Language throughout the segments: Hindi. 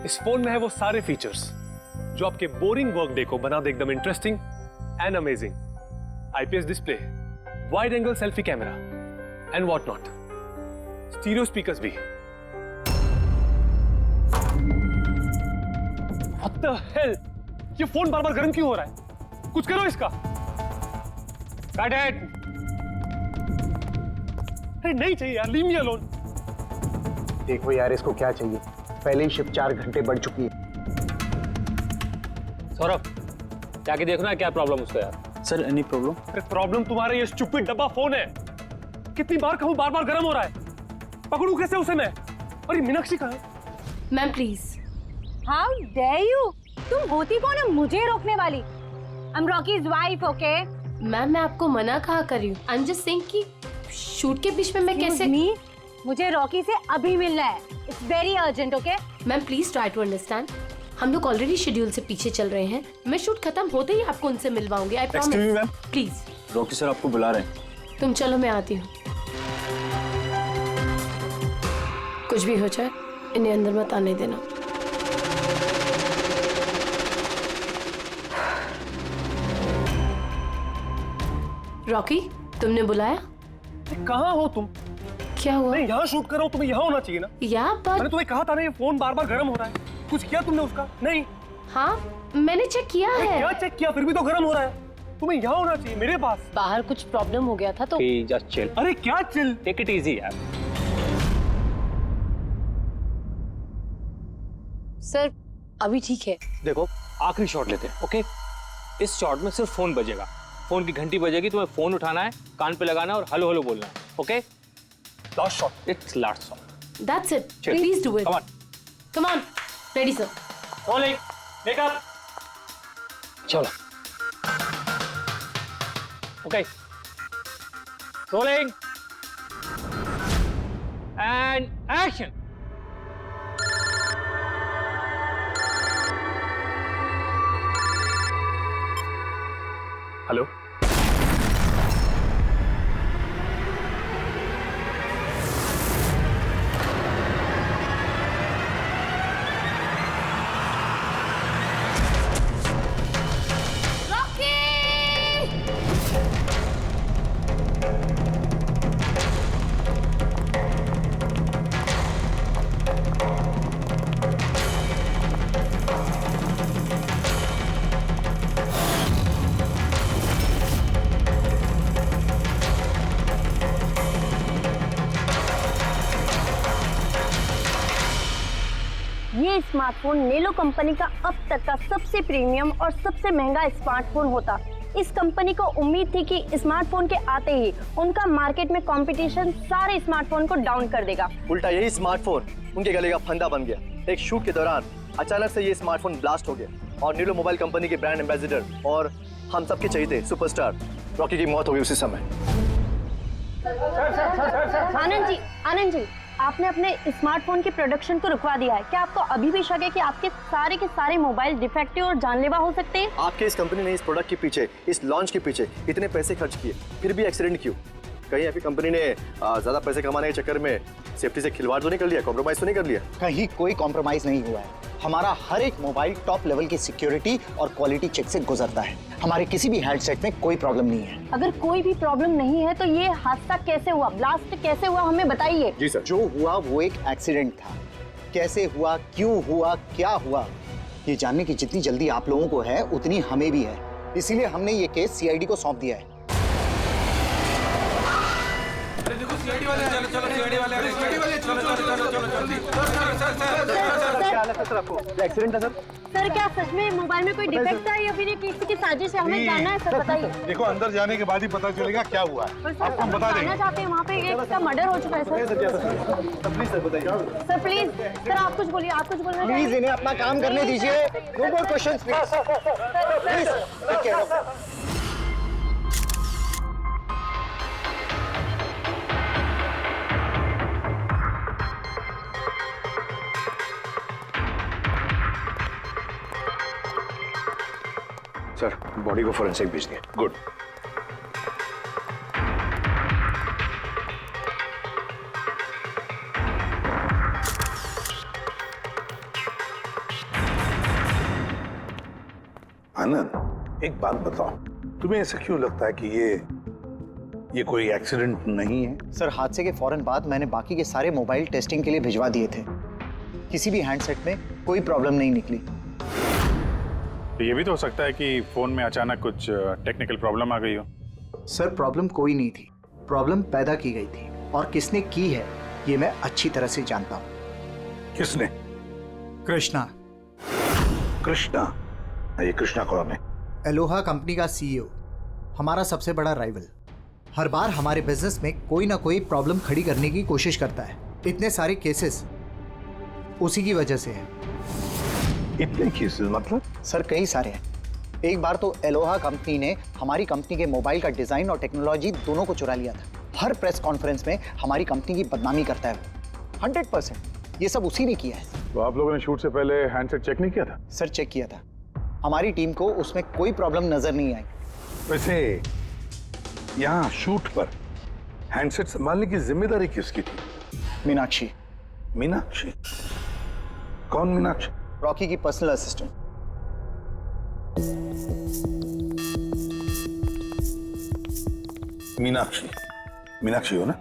इस फोन में है वो सारे फीचर्स जो आपके बोरिंग वर्क डे को बना दे एकदम interesting and amazing. IPS display, wide angle selfie camera and what not, stereo speakers भी। What the hell? ये फोन बार बार गर्म क्यों हो रहा है? कुछ करो इसका। Cut it! अरे नहीं चाहिए यार, leave me alone। देखो यार इसको क्या चाहिए, पहले ही शिफ्ट 4 घंटे बढ़ चुकी है। सौरभ, जाके देखो ना क्या प्रॉब्लम उसको यार। Sir any problem? अरे प्रॉब्लम तुम्हारा ये स्टूपिड डब्बा फोन है। कितनी बार कहूं, बार बार गर्म हो रहा है। पकड़ू कैसे उसे मैं? और ये मीनाक्षी कहाँ है? Ma'am please. How dare you, तुम होती कौन है मुझे रोकने वाली? I am Rocky's wife, okay? Ma'am मैं आपको मना कहा कर रही हूँ। आई एम जस्ट सेइंग कि शूट के बीच में मैं कैसे। मुझे रॉकी से अभी मिलना है, it's very urgent, okay? Ma'am please try to understand, हम लोग ऑलरेडी शेड्यूल से पीछे चल रहे हैं। मैं शूट खत्म होते ही आपको उनसे मिलवाऊंगी, I promise. Excuse me ma'am, please. Rocky sir आपको बुला रहे हैं। तुम चलो, मैं आती हूँ। कुछ भी हो जाए इन्हें अंदर मत आने देना। रॉकी, तुमने बुलाया? कहाँ हो तुम? क्या हुआ? मैं यहाँ शूट कर रहा हूँ, तुम्हें यहाँ होना चाहिए ना। या मैंने बट तुम्हें कहा था ना ये फोन बार बार गर्म हो रहा है। कुछ किया तुमने उसका? नहीं। हाँ मैंने चेक किया है। क्या चेक किया? फिर भी तो गर्म हो रहा है। तुम्हें यहाँ होना चाहिए मेरे पास। बाहर कुछ प्रॉब्लम हो गया था तो जस्ट चिल, अरे क्या चिल? टेक इट इजी यार। सर अभी ठीक है। देखो आखिरी शॉट लेते हैं, ओके? इस शॉट में सिर्फ फोन बजेगा, फोन की घंटी बजेगी, तुम्हें फोन उठाना है, कान पे लगाना है और हेलो हेलो बोलना है, okay? Last shot. It's last shot. That's it. Please do it. Come on. Come on. Ready, sir. Rolling. Make up. चलो। Okay. Rolling. And action. Hello. ये स्मार्टफोन नेलो कंपनी का अब तक का सबसे प्रीमियम और सबसे महंगा स्मार्टफोन होता। इस कंपनी को उम्मीद थी कि स्मार्टफोन के आते ही उनका मार्केट में कंपटीशन सारे स्मार्टफोन को डाउन कर देगा। उल्टा यही स्मार्टफोन उनके गले का फंदा बन गया। एक शूट के दौरान अचानक से ये स्मार्टफोन ब्लास्ट हो गया और नेलो मोबाइल कंपनी के ब्रांड एम्बेसडर और हम सबके चहेते सुपरस्टार रॉकी की मौत हो गई उसी समय। आनंद जी, आपने अपने स्मार्टफोन के प्रोडक्शन को रुकवा दिया है। क्या आपको अभी भी शक है कि आपके सारे के सारे मोबाइल डिफेक्टिव और जानलेवा हो सकते हैं? आपके इस कंपनी ने इस प्रोडक्ट के पीछे, इस लॉन्च के पीछे इतने पैसे खर्च किए, फिर भी एक्सीडेंट क्यों? कहीं आपकी कंपनी ने ज्यादा पैसे कमाने के चक्कर में सेफ्टी से खिलवाड़ तो नहीं कर लिया, कॉम्प्रोमाइज तो नहीं कर लिया? कहीं कोई कॉम्प्रोमाइज नहीं हुआ है। हमारा हर एक मोबाइल टॉप लेवल की सिक्योरिटी और क्वालिटी चेक से गुजरता है। हमारे किसी भी हैंडसेट में कोई प्रॉब्लम नहीं है। अगर कोई भी प्रॉब्लम नहीं है तो ये हादसा कैसे हुआ, ब्लास्ट कैसे हुआ, हमें बताइए। जी सर। जो हुआ वो एक एक्सीडेंट था। कैसे हुआ, क्यों हुआ, क्या हुआ, ये जानने की जितनी जल्दी आप लोगों को है उतनी हमें भी है। इसीलिए हमने ये केस सीआईडी को सौंप दिया है। एक्सीडेंट है सर। सर क्या सच में मोबाइल में कोई डिफेक्ट था या फिर ये किसी की साजिश है? हमें जानना है सर, बताइए। देखो अंदर जाने के बाद ही पता चलेगा क्या हुआ है। आपको हम बता देंगे। जानना चाहते हैं, वहाँ पे एक का मर्डर हो चुका है सर। प्लीज सर बताइए। सर प्लीज, सर आप कुछ बोलिए, आप कुछ बोलना प्लीज चाहिए। इन्हें अपना काम करने दीजिए। No more questions please. Sir body को फोरेंसिक भेज दिया। गुड। आनंद, एक बात बताओ, तुम्हें ऐसा क्यों लगता है कि ये कोई एक्सीडेंट नहीं है? सर, हादसे के फौरन बाद मैंने बाकी के सारे मोबाइल टेस्टिंग के लिए भिजवा दिए थे। किसी भी हैंडसेट में कोई प्रॉब्लम नहीं निकली। तो ये भी तो हो सकता है कि फोन में अचानक कुछ टेक्निकल प्रॉब्लम आ गई हो। सर, प्रॉब्लम कोई नहीं थी, प्रॉब्लम पैदा की गई थी, और किसने की है ये मैं अच्छी तरह से जानता हूँ। किसने? कृष्णा। कृष्णा? ये कृष्णा कौन है? एलोहा कंपनी का सीईओ, हमारा सबसे बड़ा राइवल। हर बार हमारे बिजनेस में कोई ना कोई प्रॉब्लम खड़ी करने की कोशिश करता है। इतने सारे केसेस उसी की वजह से हैं। इतने केसेस मतलब? सर, कई सारे हैं। एक बार तो एलोहा कंपनी ने हमारी कंपनी के मोबाइल का डिजाइन और टेक्नोलॉजी दोनों को चुरा लिया था। हर प्रेस कॉन्फ्रेंस में हमारी कंपनी की बदनामी करता है वो। 100% ये सब उसी ने किया है। तो आप लोगों ने शूट से पहले हैंडसेट चेक नहीं किया था? सर, चेक किया था। हमारी टीम को उसमें कोई प्रॉब्लम नजर नहीं आई। वैसे यहाँ शूट पर हैंडसेट संभालने की जिम्मेदारी किसकी थी? मीनाक्षी। मीनाक्षी? कौन मीनाक्षी? रॉकी की पर्सनल असिस्टेंट। मीनाक्षी? मीनाक्षी हो ना?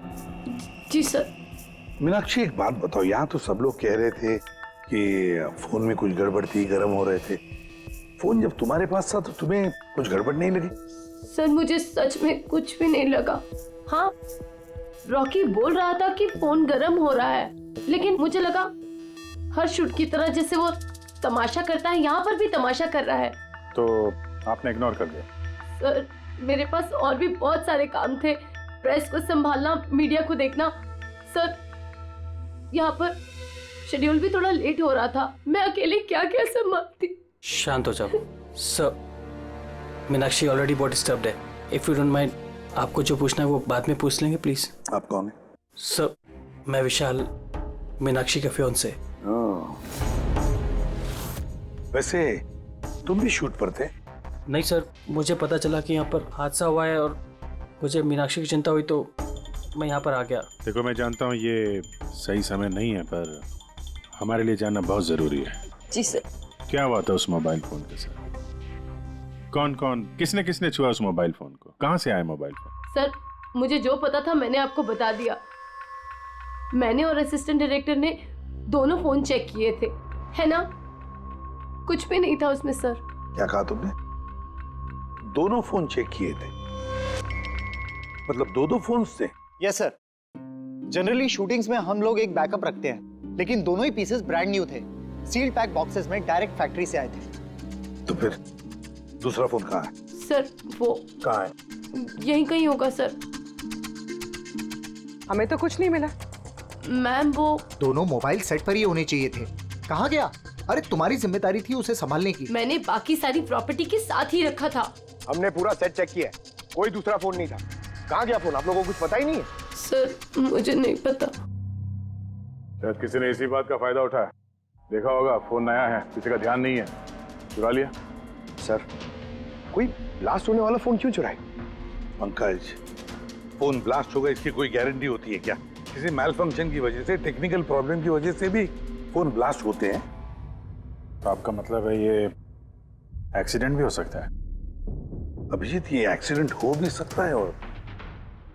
जी सर। मीनाक्षी, एक बात बताओ, यहाँ तो सब लोग कह रहे थे कि फोन में कुछ गड़बड़ थी, गर्म हो रहे थे। फोन जब तुम्हारे पास था तो तुम्हें कुछ गड़बड़ नहीं लगी? सर, मुझे सच में कुछ भी नहीं लगा। हाँ, रॉकी बोल रहा था कि फोन गर्म हो रहा है, लेकिन मुझे लगा हर शूट की तरह जैसे वो तमाशा करता है, यहाँ पर भी तमाशा कर रहा है। तो आपने इग्नोर कर दिया? सर, मेरे पास और भी बहुत सारे काम थे। प्रेस को संभालना, मीडिया को देखना। सर, यहाँ पर शेड्यूल भी थोड़ा लेट हो रहा था। मैं अकेले क्या क्या संभालती। शांत हो जाओ सर। मीनाक्षी ऑलरेडी बहुत डिस्टर्ब्ड है। इफ यू डोंट माइंड, आपको जो पूछना है वो बाद में पूछ लेंगे प्लीज। आप कौन है? सर, मैं विशाल, मीनाक्षी का फियांसे। वैसे तुम भी शूट पर थे? नहीं सर, मुझे पता चला कि यहाँ पर हादसा हुआ है और मुझे मीनाक्षी की चिंता हुई तो मैं यहाँ पर आ गया। देखो, मैं जानता हूँ ये सही समय नहीं है, पर हमारे लिए जानना बहुत जरूरी है। जी सर। क्या हुआ था उस मोबाइल फोन के साथ? कौन कौन, किसने किसने छुआ उस मोबाइल फोन को? कहाँ से आया मोबाइल फोन? सर, मुझे जो पता था मैंने आपको बता दिया। मैंने और असिस्टेंट डायरेक्टर ने दोनों फोन चेक किए थे, है ना? कुछ भी नहीं था उसमें सर। क्या कहा तुमने? दोनों फोन चेक किए थे? मतलब दो फोन थे? Yes sir. जनरली शूटिंग्स में हम लोग एक बैकअप रखते हैं, लेकिन दोनों ही पीसेस ब्रांड न्यू थे। सील्ड पैक बॉक्सेस में डायरेक्ट फैक्ट्री से आए थे। तो फिर दूसरा फोन कहाँ है? सर, वो कहाँ है? यहीं कहीं होगा सर। हमें तो कुछ नहीं मिला। मैम, वो दोनों मोबाइल सेट पर ही होने चाहिए थे। कहाँ गया? अरे, तुम्हारी जिम्मेदारी थी उसे संभालने की। मैंने बाकी सारी प्रॉपर्टी के साथ ही रखा था। हमने पूरा सेट चेक किया है, कोई दूसरा फोन नहीं था। कहाँ गया फोन? आप लोगों को कुछ पता ही नहीं है? सर, मुझे नहीं पता। शायद किसी ने इसी बात का फायदा उठाया। देखा होगा फोन नया है, किसी का ध्यान नहीं है, चुरा लिया। सर, कोई ब्लास्ट होने वाला फोन क्यों चुराए? पंकज, फोन ब्लास्ट होगा इसकी कोई गारंटी होती है क्या? किसी मैल फंक्शन की वजह से, टेक्निकल प्रॉब्लम की वजह से भी फोन ब्लास्ट होते हैं। तो आपका मतलब है ये एक्सीडेंट भी हो सकता है? अभिजीत, ये एक्सीडेंट हो भी सकता है और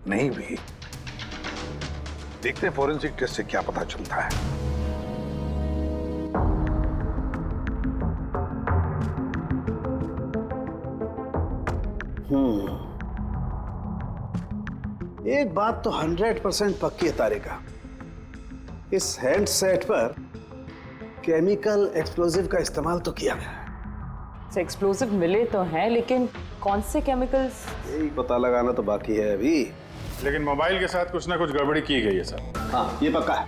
नहीं भी। देखते हैं फॉरेंसिक टेस्ट से क्या पता चलता है। एक बात तो 100% पक्की है तारिका, इस हैंडसेट पर केमिकल एक्सप्लोजिव का इस्तेमाल तो किया गया है। एक्सप्लोजिव मिले तो हैं, लेकिन कौन से केमिकल्स? यही पता लगाना तो बाकी है अभी। लेकिन मोबाइल के साथ कुछ ना कुछ गड़बड़ी की गई है सर। हाँ, ये पक्का है।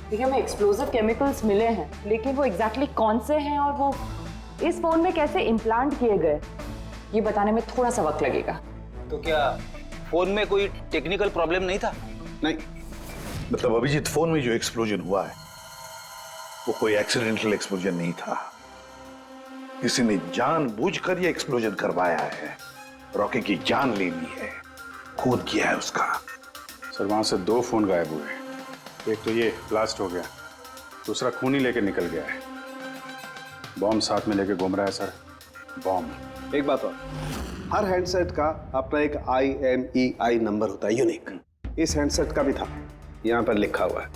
देखिए, हमें एक्सप्लोजिव केमिकल्स मिले हैं, लेकिन वो एग्जैक्टली कौन से हैं और वो इस फोन में कैसे इम्प्लांट किए गए, ये बताने में थोड़ा सा वक्त लगेगा। तो क्या फोन में कोई टेक्निकल प्रॉब्लम नहीं था? नहीं, मतलब अभिजीत, फोन में जो एक्सप्लोजन हुआ है वो कोई एक्सीडेंटल एक्सप्लोजन नहीं था। किसी ने जानबूझकर ये एक्सप्लोजन करवाया है, रॉकी की जान ले ली है, खून किया है उसका। सर, वहां से 2 फोन गायब हुए। एक तो ये ब्लास्ट हो गया, दूसरा खून ही लेके निकल गया है। बॉम्ब साथ में लेके घूम रहा है सर, बॉम्ब। एक बात और, हर हैंडसेट का अपना एक IMEI नंबर होता है, यूनिक। इस हैंडसेट का भी था, यहां पर लिखा हुआ है।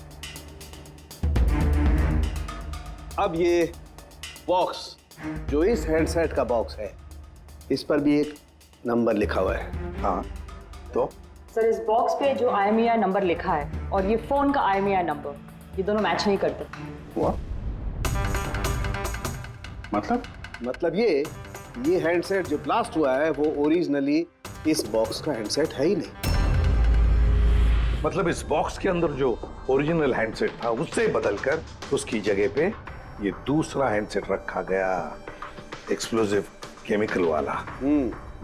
अब ये बॉक्स, जो इस हैंडसेट का बॉक्स है, इस पर भी एक नंबर लिखा हुआ है। हाँ, तो सर इस बॉक्स पे जो IMEI नंबर लिखा है और ये फोन का IMEI नंबर, ये दोनों मैच नहीं करते। हुआ? मतलब ये हैंडसेट जो ब्लास्ट हुआ है वो ओरिजिनली इस बॉक्स का हैंडसेट है ही नहीं। मतलब इस बॉक्स के अंदर जो ओरिजिनल हैंडसेट था उससे बदलकर उसकी जगह पे ये दूसरा हैंडसेट रखा गया, एक्सप्लोजिव केमिकल वाला।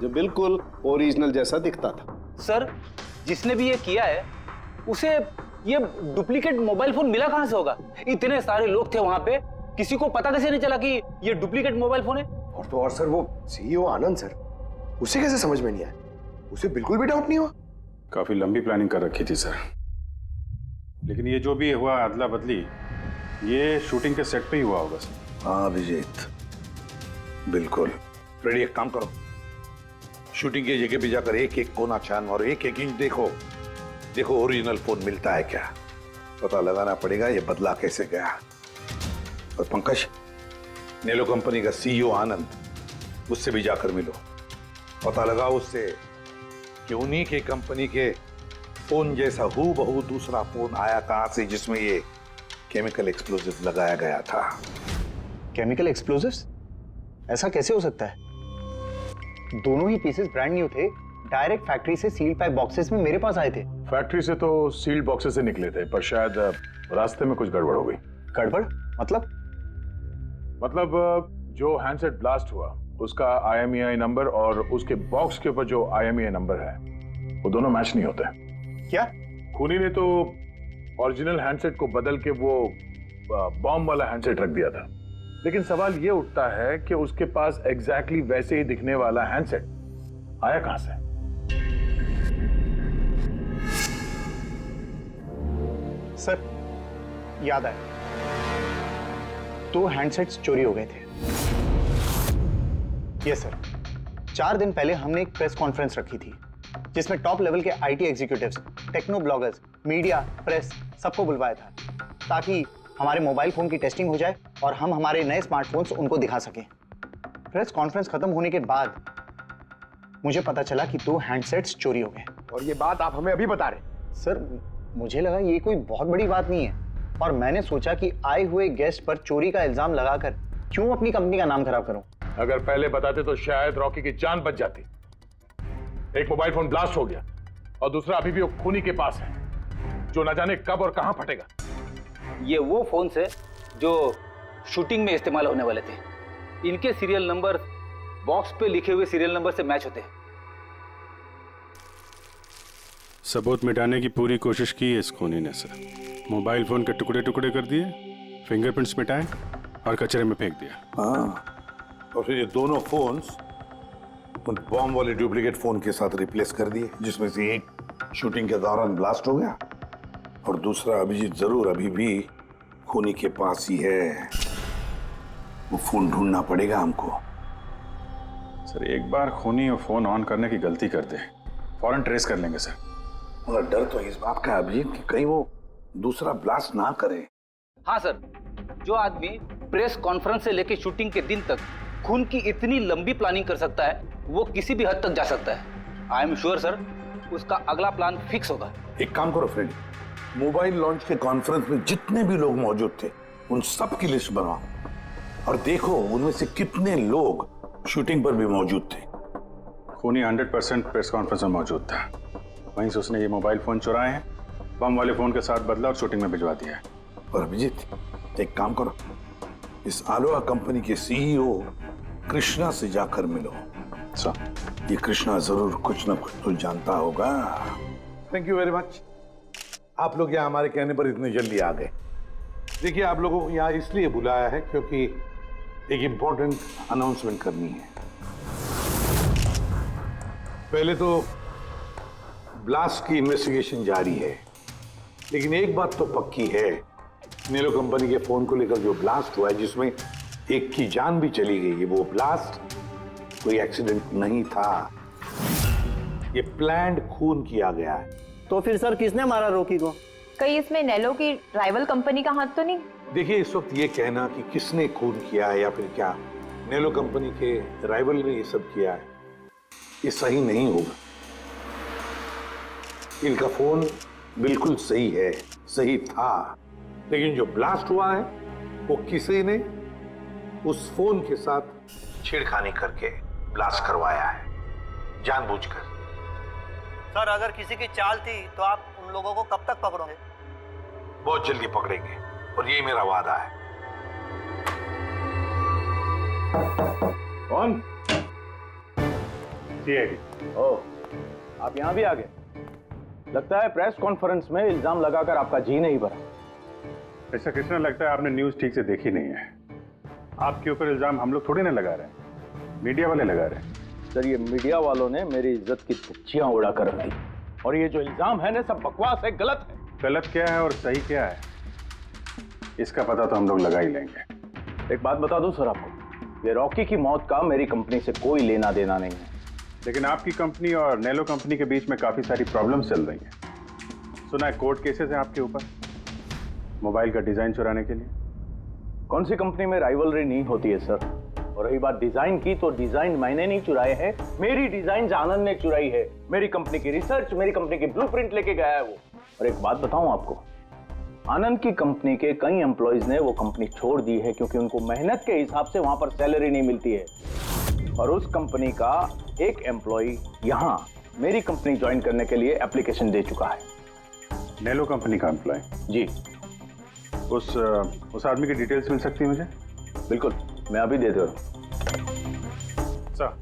जो बिल्कुल ओरिजिनल जैसा दिखता था। सर, जिसने भी ये किया है उसे ये डुप्लीकेट मोबाइल फोन मिला कहां से होगा? इतने सारे लोग थे वहां पे, किसी को पता कैसे नहीं चला कि ये डुप्लीकेट मोबाइल फोन है? और तो और सर, वो CEO आनंद सर, उसे कैसे समझ में नहीं आया? उसे बिल्कुल भी डाउट नहीं हुआ? काफी लंबी प्लानिंग कर रखी थी सर, लेकिन ये जो भी हुआ अदला बदली, ये शूटिंग के सेट पे ही हुआ होगा सर। हाँ अभिजीत, बिल्कुल। फ्रेडी, एक काम करो, शूटिंग की जगह पे जाकर एक एक कोना छान और एक एक इंच देखो ओरिजिनल फोन मिलता है क्या। पता लगाना पड़ेगा ये बदला कैसे गया। और पंकज, नेलो कंपनी का CEO आनंद, उससे भी जाकर मिलो, पता लगाओ उससे कि उन्हीं के कंपनी के फोन जैसा हूबहू दूसरा फोन आया कहां से जिसमें ये केमिकल एक्सप्लोजिव लगाया गया था। Chemical explosives? ऐसा कैसे हो सकता है? दोनों ही पीसेस ब्रांड न्यू थे, डायरेक्ट फैक्ट्री से सील्ड पैक बॉक्सेस में मेरे पास आए थे। फैक्ट्री से तो सील्ड बॉक्सेस से निकले थे, पर शायद रास्ते में कुछ गड़बड़ हो गई। गड़बड़ मतलब जो हैंडसेट ब्लास्ट हुआ उसका IMEI नंबर और उसके बॉक्स के ऊपर जो IMEI नंबर है वो दोनों मैच नहीं होते। क्या? खूनी ने तो ओरिजिनल हैंडसेट को बदल के वो बॉम्ब वाला हैंडसेट रख दिया था, लेकिन सवाल ये उठता है कि उसके पास एग्जैक्टली वैसे ही दिखने वाला हैंडसेट आया कहां से? सर, याद आया, 2 हैंडसेट्स चोरी हो गए थे। यस सर, 4 दिन पहले हमने एक प्रेस कॉन्फ्रेंस रखी थी जिसमें टॉप लेवल के IT executives, techno bloggers, media, press सबको बुलवाया था ताकि हमारे मोबाइल फोन की टेस्टिंग हो जाए और हम हमारे नए स्मार्टफोन्स उनको दिखा सकें। प्रेस कॉन्फ्रेंस खत्म होने के बाद मुझे पता चला कि 2 हैंडसेट्स चोरी हो गए। और ये बात आप हमें अभी बता रहे? सर, मुझे लगा ये कोई बहुत बड़ी बात नहीं है और मैंने सोचा कि आए हुए गेस्ट पर चोरी का इल्जाम लगाकर क्यों अपनी कंपनी का नाम खराब करूं। अगर पहले बताते तो शायद रॉकी की जान बच जाती। एक मोबाइल फोन ब्लास्ट हो गया और दूसरा अभी भी वो खूनी के पास है, जो न जाने कब और कहां फटेगा। ये वो फोन है जो शूटिंग में इस्तेमाल होने वाले थे। इनके सीरियल नंबर बॉक्स पे लिखे हुए सीरियल नंबर से मैच होते हैं। सबूत मिटाने की पूरी कोशिश की है इस खूनी ने सर। मोबाइल फोन के टुकड़े टुकड़े कर दिए, फिंगरप्रिंट्स मिटाए और कचरे में फेंक दिया। हाँ, और फिर ये दोनों फोन्स उन बॉम्ब वाले डुप्लीकेट फोन के साथ रिप्लेस कर दिए, जिसमें से एक शूटिंग के दौरान ब्लास्ट हो गया और दूसरा अभिजीत जरूर अभी भी खूनी के पास ही है। वो फोन ढूंढना पड़ेगा हमको। सर, एक बार खूनी वो फोन ऑन करने की गलती कर दे, फौरन ट्रेस कर लेंगे सर। मगर डर तो इस बात का अभिजीत कि कहीं वो दूसरा ब्लास्ट ना करे। हाँ सर, जो आदमी प्रेस कॉन्फ्रेंस से लेकर शूटिंग के दिन तक खून की इतनी लंबी प्लानिंग कर सकता है, वो किसी भी हद तक जा सकता है। आई एम श्योर सर, उसका अगला प्लान फिक्स होगा। एक काम करो फ्रेंड, मोबाइल लॉन्च के कॉन्फ्रेंस में जितने भी लोग मौजूद थे उन सब की लिस्ट बनाओ और देखो उनमें से कितने लोग शूटिंग पर भी मौजूद थे। खूनी 100% प्रेस कॉन्फ्रेंस में मौजूद था, वहीं से उसने ये मोबाइल फोन चुराए हैं, बम वाले फोन के साथ बदला और शूटिंग में भिजवा दिया है। और अभिजीत, एक काम करो, इस आलोहा कंपनी के CEO कृष्णा से जाकर मिलो। सर, ये कृष्णा जरूर कुछ ना कुछ तो जानता होगा। Thank you very much. आप लोग यहाँ हमारे कहने पर इतने जल्दी आ गए। देखिए, आप लोगों को यहाँ इसलिए बुलाया है क्योंकि एक इंपॉर्टेंट अनाउंसमेंट करनी है। पहले तो ब्लास्ट की इन्वेस्टिगेशन जारी है, लेकिन एक बात तो पक्की है, नेलो कंपनी के फोन को लेकर जो ब्लास्ट हुआ है जिसमें एक की जान भी चली गई है, वो ब्लास्ट कोई एक्सीडेंट नहीं था, ये प्लान्ड खून किया गया है। तो फिर सर किसने मारा रॉकी को? कहीं इसमें नेलो की राइवल कंपनी का हाथ तो नहीं? देखिए, इस वक्त ये कहना कि किसने खून किया है या फिर क्या नेलो कंपनी के राइवल ने ये सब किया है, ये सही नहीं होगा। इनका फोन बिल्कुल सही है, सही था, लेकिन जो ब्लास्ट हुआ है वो किसी ने उस फोन के साथ छेड़खानी करके ब्लास्ट करवाया है, जानबूझकर। सर अगर किसी की चाल थी तो आप उन लोगों को कब तक पकड़ोगे? बहुत जल्दी पकड़ेंगे और यही मेरा वादा है। कौन? सीआईडी। ओह, आप यहाँ भी आ गए। लगता है प्रेस कॉन्फ्रेंस में इल्जाम लगाकर आपका जी नहीं भरा। ऐसा कृष्णा, लगता है आपने न्यूज ठीक से देखी नहीं है। आपके ऊपर इल्जाम हम लोग थोड़ी ना लगा रहे हैं, मीडिया वाले लगा रहे हैं। सर ये मीडिया वालों ने मेरी इज्जत की धज्जियां उड़ा कर रख दी, और ये जो इल्जाम है ना सब बकवास है, गलत है। गलत क्या है और सही क्या है, इसका पता तो हम लोग लगा ही लेंगे। एक बात बता दूं सर आपको, ये रॉकी की मौत का मेरी कंपनी से कोई लेना देना नहीं है। लेकिन आपकी कंपनी और नेलो कंपनी के बीच में काफी सारी प्रॉब्लम्स चल रही हैं। सुना है कोर्ट केसेस है आपके ऊपर मोबाइल का डिजाइन चुराने के लिए। कौन सी कंपनी में राइवलरी नहीं होती है सर? और रही बात डिजाइन की, तो डिजाइन मैंने नहीं चुराए हैं, मेरी डिजाइन आनंद ने चुराई है। मेरी कंपनी की रिसर्च, मेरी कंपनी की ब्लूप्रिंट लेके गया है वो। और एक बात बताऊं आपको, आनंद की कंपनी के कई एम्प्लॉइज ने वो कंपनी छोड़ दी है क्योंकि उनको मेहनत के हिसाब से वहां पर सैलरी नहीं मिलती है। और उस कंपनी का एक एम्प्लॉय यहां मेरी कंपनी ज्वाइन करने के लिए एप्लीकेशन दे चुका है। नेलो कंपनी का एम्प्लॉय? जी। उस आदमी की डिटेल्स मिल सकती है मुझे? बिल्कुल, मैं अभी दे दे रहा हूं। सर,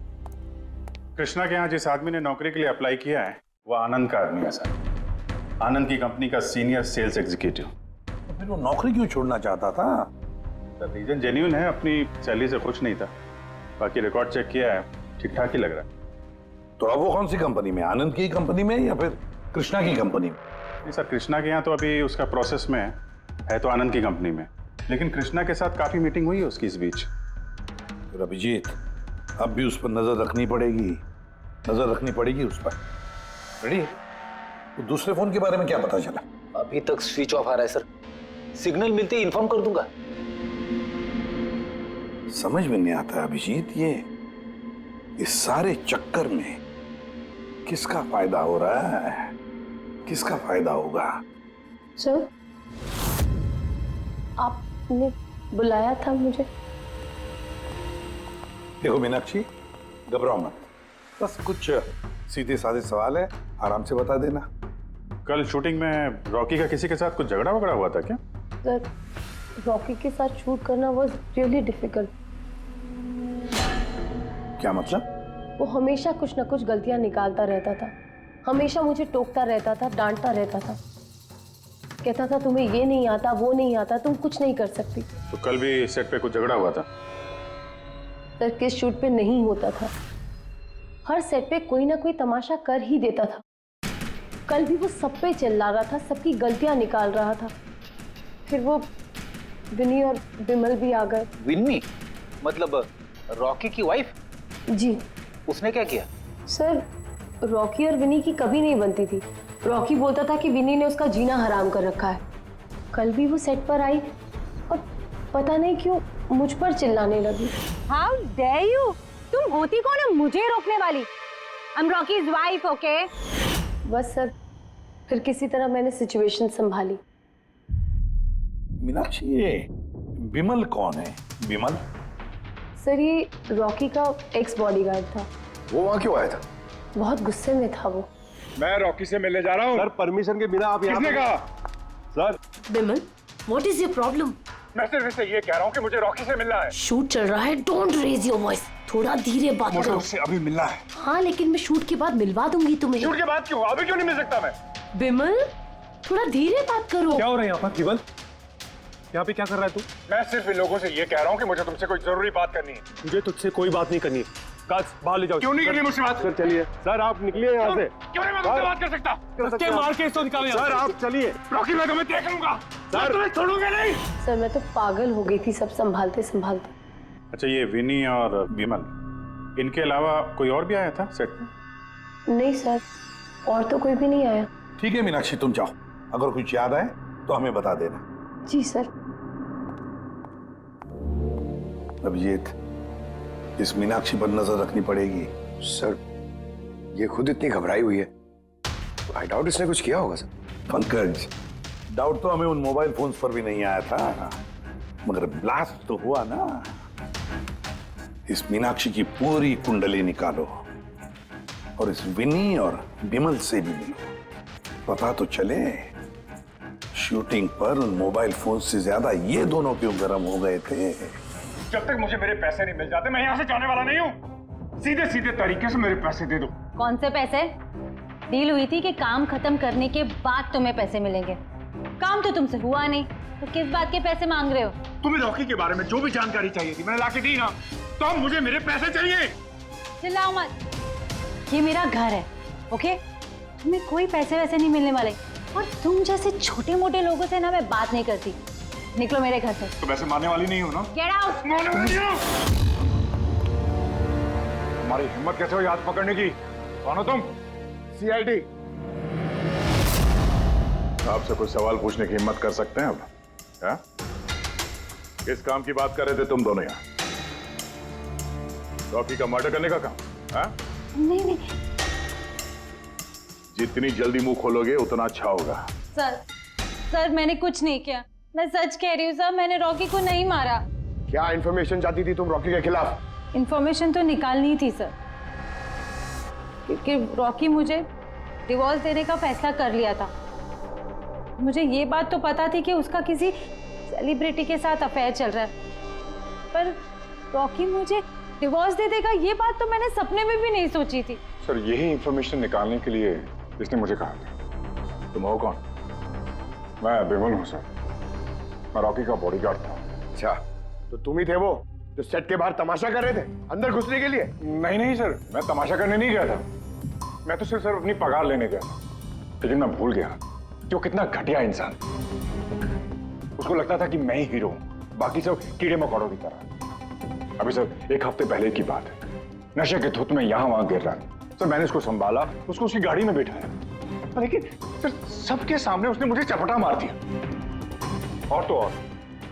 कृष्णा के यहाँ जिस आदमी ने नौकरी के लिए अप्लाई किया है वो आनंद का आदमी है सर। आनंद की कंपनी का सीनियर सेल्स एग्जीक्यूटिव। तो फिर वो नौकरी क्यों छोड़ना चाहता था? सर रीजन जेन्युइन है, अपनी सैलरी से खुश नहीं था। बाकी रिकॉर्ड चेक किया है, ठीक ठाक ही लग रहा है। तो अब वो कौन सी कंपनी में, आनंद की कंपनी में या फिर कृष्णा की कंपनी में? नहीं सर, कृष्णा के यहाँ तो अभी उसका प्रोसेस में है तो आनंद की कंपनी में, लेकिन कृष्णा के साथ काफी मीटिंग हुई है उसकी इस बीच। फिर अभिजीत, अब भी उस पर नजर रखनी पड़ेगी, नजर रखनी पड़ेगी उस पर। रेडी? तो दूसरे फोन के बारे में क्या पता चला? अभी तक स्विच ऑफ आ रहा है सर, सिग्नल मिलते ही इन्फॉर्म कर दूंगा। समझ में नहीं आता अभिजीत, ये इस सारे चक्कर में किसका फायदा हो रहा है, किसका फायदा होगा? सर, आपने बुलाया था मुझे? देखो मीनाक्षी, घबराओ मत, बस कुछ सीधे साधे सवाल है, आराम से बता देना। कल शूटिंग में रॉकी का किसी के साथ कुछ झगड़ा वगड़ा हुआ था क्या? सर, रॉकी के साथ शूट करना वाज रियली डिफिकल्ट। क्या मतलब? वो हमेशा कुछ ना कुछ गलतियां निकालता रहता था, हमेशा मुझे टोकता रहता था, डांटता रहता था, कहता था तुम्हें ये नहीं आता, वो नहीं आता, तुम कुछ नहीं कर सकती। तो कल भी सेट पे कुछ झगड़ा हुआ था? सर, किस शूट पे नहीं होता था, हर सेट पे कोई ना कोई तमाशा कर ही देता था। कल भी वो सब पे चिल्ला रहा था, सबकी गलतियां निकाल रहा था। फिर वो विनी और बिमल भी आ गए। विन्नी? मतलब रॉकी की वाइफ? जी। उसने क्या किया? सर, रॉकी और विनी की कभी नहीं बनती थी। रॉकी बोलता था कि विनी ने उसका जीना हराम कर रखा है। कल भी वो सेट पर आई और पता नहीं क्यों मुझ पर चिल्लाने लगी। How dare you? तुम होती कौन है मुझे रोकने वाली? I'm Rocky's wife, okay? बस सर, फिर किसी तरह मैंने सिचुएशन संभाली। मीनाक्षी, ये बिमल कौन है? बिमल? सर, ये रॉकी का एक्स बॉडीगार्ड था। वो वहां क्यों आया था? बहुत गुस्से में था वो। मैं रॉकी से मिलने जा रहा हूँ। सर, परमिशन के बिना आप यहाँ किसने कहा? Sir, Bimal, what is your problem? मैं सिर्फ इससे ये कह रहा हूँ कि मुझे रॉकी से मिलना है। शूट चल रहा है, डोंट रेज योर वॉइस, थोड़ा धीरे बात मुझे करो। उससे अभी मिलना है। हाँ, लेकिन मैं शूट के बाद मिलवा दूंगी तुम्हें। शूट के बाद क्यों? अभी क्यों नहीं मिल सकता मैं? बिमल, थोड़ा धीरे बात करो। क्या हो रहा है यहाँ पर? बिमल, यहाँ पे क्या कर रहा है तू? मैं सिर्फ इन लोगों से ये कह रहा हूँ कि मुझे तुमसे कोई जरूरी बात करनी है। मुझे तुझसे कोई बात नहीं करनी है। गार्ड्स, बाहर ले जाओ। क्यों नहीं करनी मुझसे बात? सर चलिए। सर आप निकलिए यहाँ से। क्यों नहीं मैं तुमसे बात कर सकता? धक्के मार के इसको निकालो यहाँ सर से। आप चलिए। रॉकी, मैं तुम्हें देख लूंगा। मैं तुम्हें छोड़ूंगा नहीं। सर, मैं तो पागल हो गई थी सब संभालते संभालते। अच्छा, ये विनी और बिमल, इनके अलावा कोई और भी आया था सेट में? नहीं सर, और तो कोई भी नहीं आया। ठीक है मीनाक्षी, तुम जाओ, अगर कुछ याद आए तो हमें बता देना। जी सर। अभिजीत, इस मीनाक्षी पर नजर रखनी पड़ेगी। सर, ये खुद इतनी घबराई हुई है, आई डाउट इसने कुछ किया होगा सर। पंकज, डाउट तो हमें उन मोबाइल फोन्स पर भी नहीं आया था, मगर ब्लास्ट तो हुआ ना। इस मीनाक्षी की पूरी कुंडली निकालो और इस विनी और बिमल से भी मिलो, पता तो चले शूटिंग पर उन मोबाइल फोन से ज्यादा ये दोनों क्यों गर्म हो गए थे। जब तक मुझे मेरे पैसे नहीं मिल जाते मैं यहाँ से जाने वाला नहीं हूँ। सीधे सीधे तरीके से मेरे पैसे दे दो। कौन से पैसे? डील हुई थी कि काम खत्म करने के बाद तुम्हें पैसे मिलेंगे। काम तो तुमसे हुआ नहीं, तो किस बात के पैसे मांग रहे हो? तुम्हें रॉकी के बारे में जो भी जानकारी चाहिए थी मैंने लाके दी ना, तो अब मुझे मेरे पैसे चाहिए। चिल्लाओ मत, ये मेरा घर है, ओके? तुम्हें कोई पैसे वैसे नहीं मिलने वाले, और तुम जैसे छोटे मोटे लोगों से ना मैं बात नहीं करती। निकलो मेरे घर से। तो वैसे मारने वाली नहीं हो ना? Get out. मारने वाली नहीं हो। तुम्हारी हिम्मत कैसे हुई हाथ पकड़ने की? कौन हो तुम? सीआईडी। आपसे कुछ सवाल पूछने की हिम्मत कर सकते हैं अब? क्या? किस काम की बात कर रहे थे तुम दोनों यहाँ? रॉकी का मर्डर करने का काम? हाँ? नहीं। जितनी जल्दी मुंह खोलोगे उतना अच्छा होगा। सर मैंने कुछ नहीं किया, मैं सच कह रही हूँ सर, मैंने रॉकी को नहीं मारा। क्या इन्फॉर्मेशन चाहती थी तुम रॉकी के खिलाफ? इन्फॉर्मेशन तो निकालनी थी सर, क्योंकि रॉकी मुझे डिवोर्स देने का फैसला कर लिया था। मुझे ये बात तो पता थी कि उसका किसी सेलिब्रिटी के साथ अफेयर चल रहा है, पर रॉकी मुझे डिवोर्स दे देगा ये बात तो मैंने सपने में भी नहीं सोची थी। सर, यही इंफॉर्मेशन निकालने के लिए इसने मुझे कहा था। तुम हो कौन? मैं बिमल हूँ सर, मैं रॉकी का बॉडीगार्ड था। अच्छा, तो तुम ही थे वो जो सेट के बाहर तमाशा कर रहे थे अंदर घुसने के लिए? नहीं सर, मैं तमाशा करने नहीं गया था। मैं तो सिर्फ अपनी पगार लेने गया था, लेकिन मैं भूल गया कि वो कितना घटिया इंसान। उसको लगता था कि मैं ही हीरो हूँ, बाकी सब कीड़े मकोड़ों की तरह। अभी सर 1 हफ्ते पहले की बात है, नशे के धुत में यहाँ वहां गिर रहा है। सर मैंने उसको संभाला, उसको उसकी गाड़ी में बिठाया, लेकिन सर सबके सामने उसने मुझे चपटा मार दिया। और तो और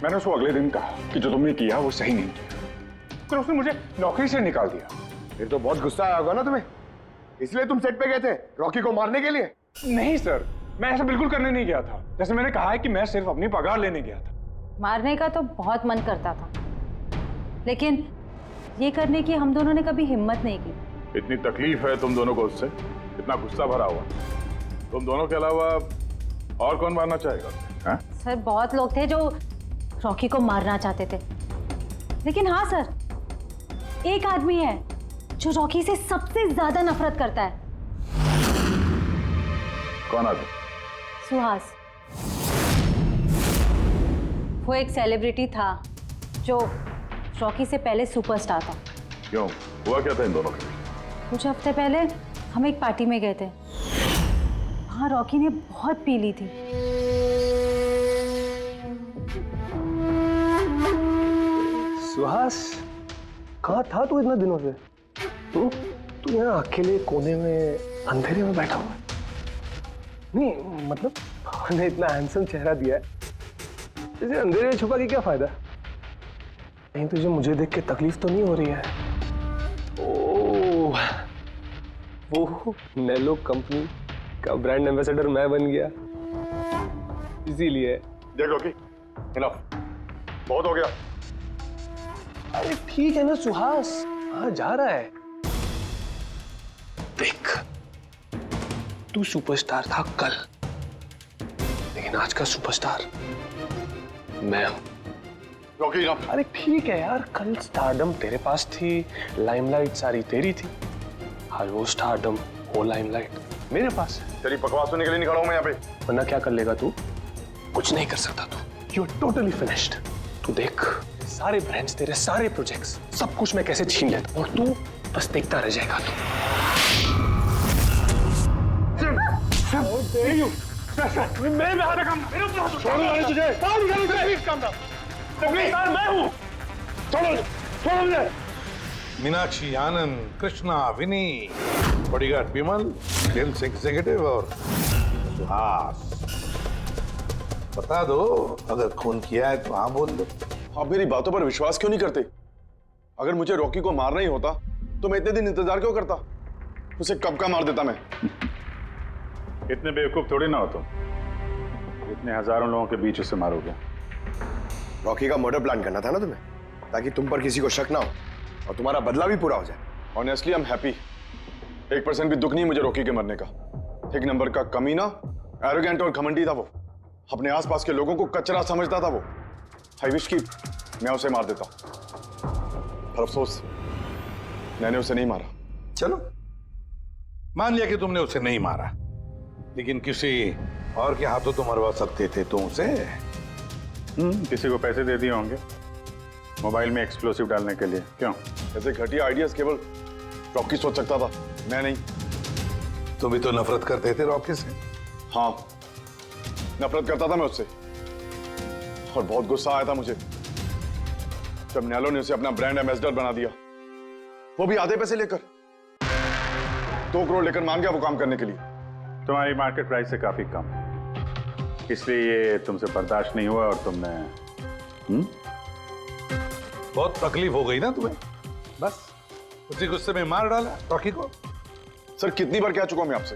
मैंने उसको अगले दिन कहा कि जो तुमने किया वो सही नहीं किया, फिर उसने मुझे नौकरी से निकाल दिया। फिर तो बहुत गुस्सा आया होगा ना तुम्हें, इसलिए तुम सेट पे गए थे रॉकी को मारने के लिए? नहीं सर, मैं ऐसा बिल्कुल करने नहीं गया था। जैसे मैंने कहा है कि मैं सिर्फ अपनी पगार लेने गया था। मारने का तो बहुत मन करता था, लेकिन ये करने की हम दोनों ने कभी हिम्मत नहीं की। इतनी तकलीफ है तुम दोनों को उससे, इतना गुस्सा भरा हुआ। तुम दोनों के अलावा और कौन मारना चाहेगा? हाँ? सर बहुत लोग थे जो रॉकी को मारना चाहते थे, लेकिन हाँ सर, एक आदमी है जो रॉकी से सबसे ज्यादा नफरत करता है। कौन आदमी? सुहास। वो एक सेलिब्रिटी था जो रॉकी से पहले सुपरस्टार था। क्यों, हुआ क्या था इन दोनों के बीच? कुछ हफ्ते पहले हम एक पार्टी में गए थे, वहां रॉकी ने बहुत पी ली थी। सुहास, कहाँ था तू इतना दिनों से? तू यहाँ अकेले कोने में अंधेरे में बैठा हुआ? नहीं मतलब ने इतना हैंडसम चेहरा दिया है, इसे अंधेरे में छुपा के क्या फायदा? नहीं तुझे मुझे देख के तकलीफ तो नहीं हो रही है? ओह, वो नेलो कंपनी का ब्रांड एम्बेसडर मैं बन गया, इसीलिए। देख लो कि बहुत हो गया। अरे ठीक है ना सुहास, हाँ जा रहा है। देख, तू सुपरस्टार था कल, लेकिन आज का सुपरस्टार मैं हूं। रॉकी, अरे ठीक है यार, कल स्टारडम तेरे पास थी, लाइमलाइट सारी तेरी थी, आज वो स्टारडम वो लाइमलाइट मेरे पास है। तेरी बकवास सुनने के लिए नहीं खड़ा हूं मैं यहाँ पे। वरना क्या कर लेगा तू? कुछ नहीं कर सकता तू, यू आर टोटली फिनिश्ड। तू देख, सारे ब्रांड्स, तेरे सारे प्रोजेक्ट्स, सब कुछ मैं कैसे छीन लेता हूं और तू बस देखता रह जाएगा। तू मेरे हाथ काम, मेरे ऊपर तुझे मैं हूं। छोड़ो छोड़ो मुझे। मीनाक्षी, आनंद, कृष्णा, विनी, बॉडीगार्ड विमल, सेल्स एग्जीक्यूटिव और सुहास। बता दो, अगर खून किया है तो हाँ बोल दो। आप मेरी बातों पर विश्वास क्यों नहीं करते? अगर मुझे रॉकी को मारना ही होता तो मैं इतने दिन इंतजार क्यों करता? उसे कब का मार देता मैं। इतने बेवकूफ थोड़ी ना हो तुम, इतने हजारों लोगों के बीच उसे मारोगे। रॉकी का मर्डर प्लान करना था ना तुम्हें, ताकि तुम पर किसी को शक ना हो और तुम्हारा बदला भी पूरा हो जाए। Honestly I am happy. 1% भी दुख नहीं मुझे रॉकी के मरने का। एक नंबर का कमीना, एरोगेंट और घमंडी था वो। अपने आसपास के लोगों को कचरा समझता था वो। आई विश कि मैं उसे मार देता, पर अफसोस मैंने उसे नहीं मारा। चलो, मान लिया कि तुमने उसे नहीं मारा, लेकिन किसी और के हाथों तो मरवा सकते थे तुम उसे। किसी को पैसे दे दिए होंगे मोबाइल में एक्सप्लोसिव डालने के लिए। क्यों? ऐसे घटिया आइडियाज केवल रॉकी सोच सकता था, मैं नहीं। तुम भी तो नफरत करते थे रॉकी से। हाँ, नफरत करता था मैं उससे, और बहुत गुस्सा आया था मुझे जब नैलो ने उसे अपना ब्रांड एम्बेसडर बना दिया, वो भी आधे पैसे लेकर। 2 करोड़ लेकर मान गया वो काम करने के लिए। तुम्हारी मार्केट प्राइस से काफी कम, इसलिए ये तुमसे बर्दाश्त नहीं हुआ और तुमने बहुत तकलीफ हो गई ना तुम्हें, बस उसी गुस्से में मार डाला रॉकी को। सर, कितनी बार कह चुका हूं मैं आपसे,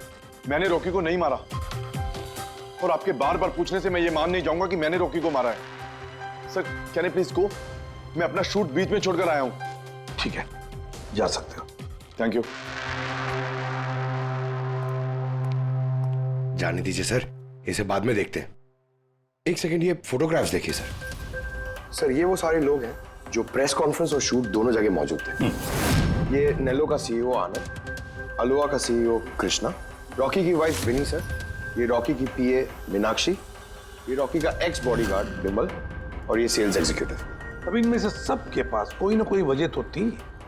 मैंने रॉकी को नहीं मारा, और आपके बार बार पूछने से मैं ये मान नहीं जाऊंगा कि मैंने रॉकी को मारा है। Sir, can I please go? मैं अपना शूट बीच में छोड़कर आया हूं। ठीक है, जा सकते हो। Thank you. जाने दीजिए सर, इसे बाद में देखते हैं। एक सेकंड, ये फोटोग्राफ्स देखिए सर। सर, ये वो सारे लोग हैं जो प्रेस कॉन्फ्रेंस और शूट दोनों जगह मौजूद थे। ये नेलो का सीईओ आनंद, अलोहा का सीईओ कृष्णा, रॉकी की वाइफ विनी सर, ये रॉकी की पीए मीनाक्षी, ये रॉकी का एक्स बॉडीगार्ड विमल, और ये सेल्स एग्जीक्यूटिव। अब इनमें से सबके पास कोई ना कोई वजह तो थी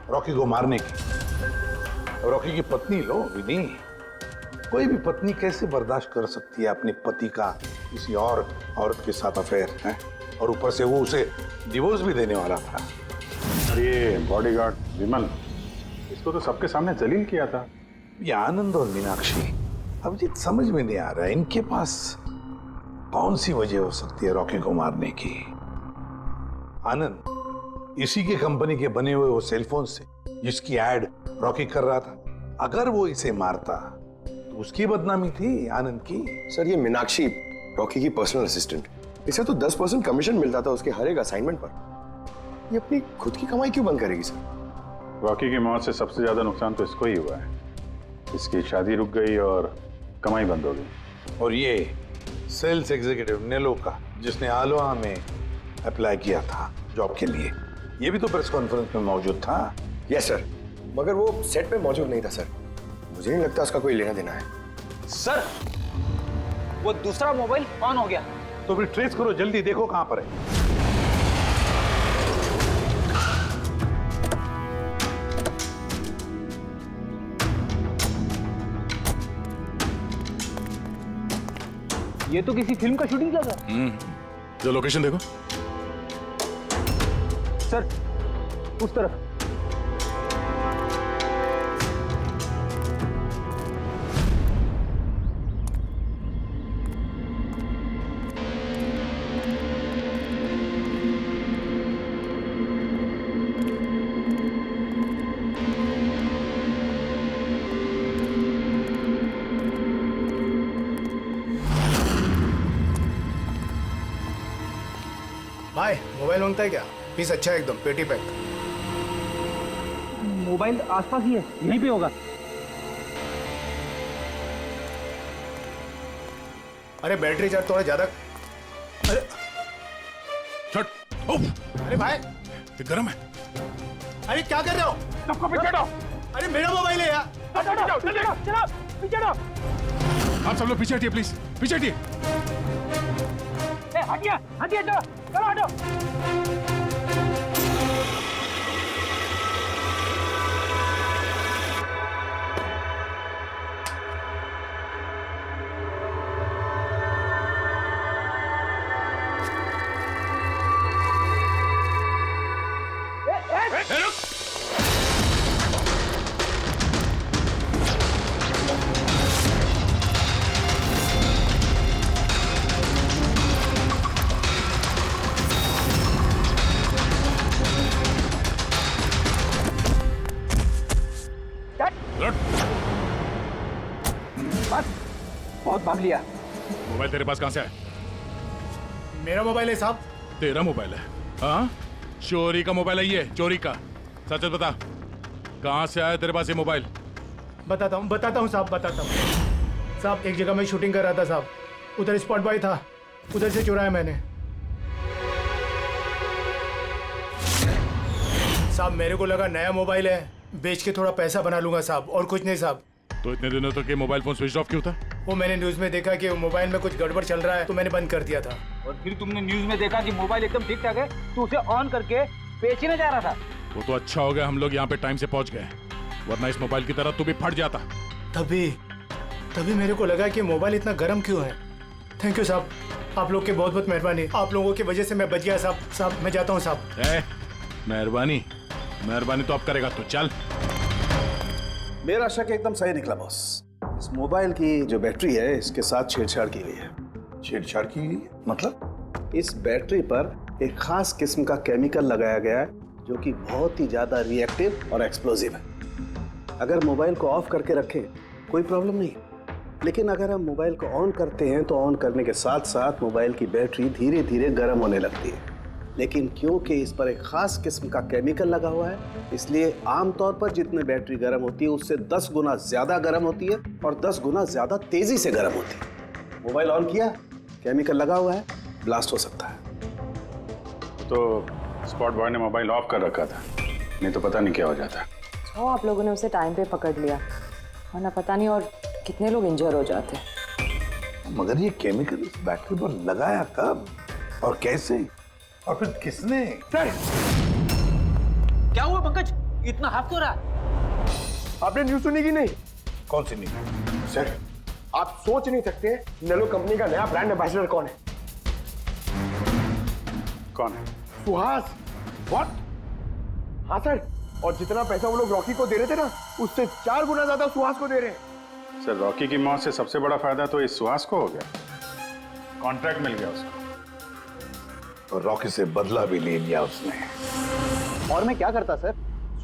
रॉकी को मारने की। रॉकी की पत्नी लो, विनी। कोई भी पत्नी कैसे बर्दाश्त कर सकती है अपने पति का किसी और औरत के साथ अफेयर है, और ऊपर से वो उसे डिवोर्स भी देने वाला था। ये बॉडीगार्ड विमल, इसको तो सबके सामने जलील किया था। ये आनंद और मीनाक्षी, अब जी समझ में नहीं आ रहा है इनके पास कौन सी वजह हो सकती है रॉकी को मारने की। आनंद इसी के कंपनी के बने हुए वो सेलफोन से जिसकी एड रॉकी कर रहा था, अगर वो इसे मारता तो उसकी बदनामी थी आनंद की। सर, ये मीनाक्षी रॉकी की पर्सनल असिस्टेंट, इसे तो 10% कमीशन मिलता था उसके हर एक असाइनमेंट पर। ये अपनी खुद की कमाई क्यों बंद करेगी सर? रॉकी की मौत से सबसे ज्यादा नुकसान तो इसको ही हुआ है। इसकी शादी रुक गई और कमाई बंद हो गई। और ये सेल्स एग्जीक्यूटिव नेलो का, जिसने आलोहा में अप्लाई किया था जॉब के लिए, ये भी तो प्रेस कॉन्फ्रेंस में मौजूद था। यस सर, मगर वो सेट पे मौजूद नहीं था सर। मुझे नहीं लगता उसका कोई लेना देना है। सर, वो दूसरा मोबाइल ऑन हो गया। तो फिर ट्रेस करो, जल्दी देखो कहां पर है। ये तो किसी फिल्म का शूटिंग लगा। जो लोकेशन देखो सर, उस तरफ। भाई, मोबाइल मांगता है क्या? पीस अच्छा है एकदम, पेटी पैक। मोबाइल आसपास ही है, यहीं पे होगा। अरे बैटरी चार्ज थोड़ा ज्यादा। अरे अरे भाई, ये गर्म है। अरे क्या कर रहे हो? सबको पीछे हटो। अरे मेरा मोबाइल है यार। चलो। आप सब लोग पीछे हटिए प्लीज, पीछे हटिए। हटिए, चलो हटो। लिया। मोबाइल तेरे पास कहाँ से आया? मेरा मोबाइल है साहब। तेरा मोबाइल है? हाँ, चोरी का मोबाइल है ये, चोरी का। सच बता, कहाँ से आया तेरे पास ये मोबाइल? बताता हूँ साहब, बताता हूँ साहब। एक जगह मैं शूटिंग कर रहा था साहब, उधर स्पॉट बॉय था, उधर से चुराया मैंने साहब। मेरे को लगा नया मोबाइल है, बेच के थोड़ा पैसा बना लूंगा साहब, और कुछ नहीं साहब। तो इतने दिनों तक ये मोबाइल फोन स्विच ऑफ क्यों था? वो मैंने न्यूज में देखा कि मोबाइल में कुछ गड़बड़ चल रहा है, तो मैंने बंद कर दिया था। और फिर तुमने न्यूज में देखा कि मोबाइल एकदम ठीक ठाक है, तो उसे ऑन करके बेचने जा रहा था। वो तो अच्छा हो गया हम लोग यहाँ पे टाइम से पहुंच गए, वरना इस मोबाइल की तरह तू भी फट जाता। तभी मेरे को लगा कि मोबाइल इतना गर्म क्यों है। थैंक यू साहब, आप लोग की बहुत बहुत मेहरबानी। आप लोगों की वजह से मैं बच गया साहब। मैं जाता हूँ साहब। मेहरबानी तो अब करेगा तो चल। मेरा शक एकदम सही निकला बॉस। इस मोबाइल की जो बैटरी है, इसके साथ छेड़छाड़ की गई है। छेड़छाड़ की गई? मतलब इस बैटरी पर एक खास किस्म का केमिकल लगाया गया है जो कि बहुत ही ज्यादा रिएक्टिव और एक्सप्लोजिव है। अगर मोबाइल को ऑफ करके रखें कोई प्रॉब्लम नहीं, लेकिन अगर हम मोबाइल को ऑन करते हैं तो ऑन करने के साथ साथ मोबाइल की बैटरी धीरे धीरे गर्म होने लगती है। लेकिन क्योंकि इस पर एक खास किस्म का केमिकल लगा हुआ है, इसलिए आमतौर पर जितने बैटरी गर्म होती है उससे 10 गुना ज्यादा गर्म होती है और 10 गुना ज्यादा तेजी से गर्म होती है। मोबाइल ऑन किया, केमिकल लगा हुआ है, ब्लास्ट हो सकता है। तो स्पॉट बॉय ने मोबाइल ऑफ कर रखा था, नहीं तो पता नहीं क्या हो जाता। तो आप लोगों ने उसे टाइम पे पकड़ लिया, वरना पता नहीं और कितने लोग इंजर हो जाते। मगर ये केमिकल इस बैटरी पर लगाया कब और कैसे, और फिर किसने? क्या हुआ पंकज, इतना हाफ क्यों रहा? आपने न्यूज सुनी कि नहीं? कौन सी नहीं? सर, आप सोच नहीं सकते नेलो कंपनी का नया ब्रांड एम्बेसडर कौन है? कौन है? सुहास। व्हाट? हाँ सर, और जितना पैसा वो लोग रॉकी को दे रहे थे ना, उससे 4 गुना ज्यादा सुहास को दे रहे हैं। सर, रॉकी की मौत से सबसे बड़ा फायदा तो इस सुहास को हो गया, कॉन्ट्रैक्ट मिल गया उसको, और रॉकी से बदला भी ले लिया उसने। और मैं क्या करता सर?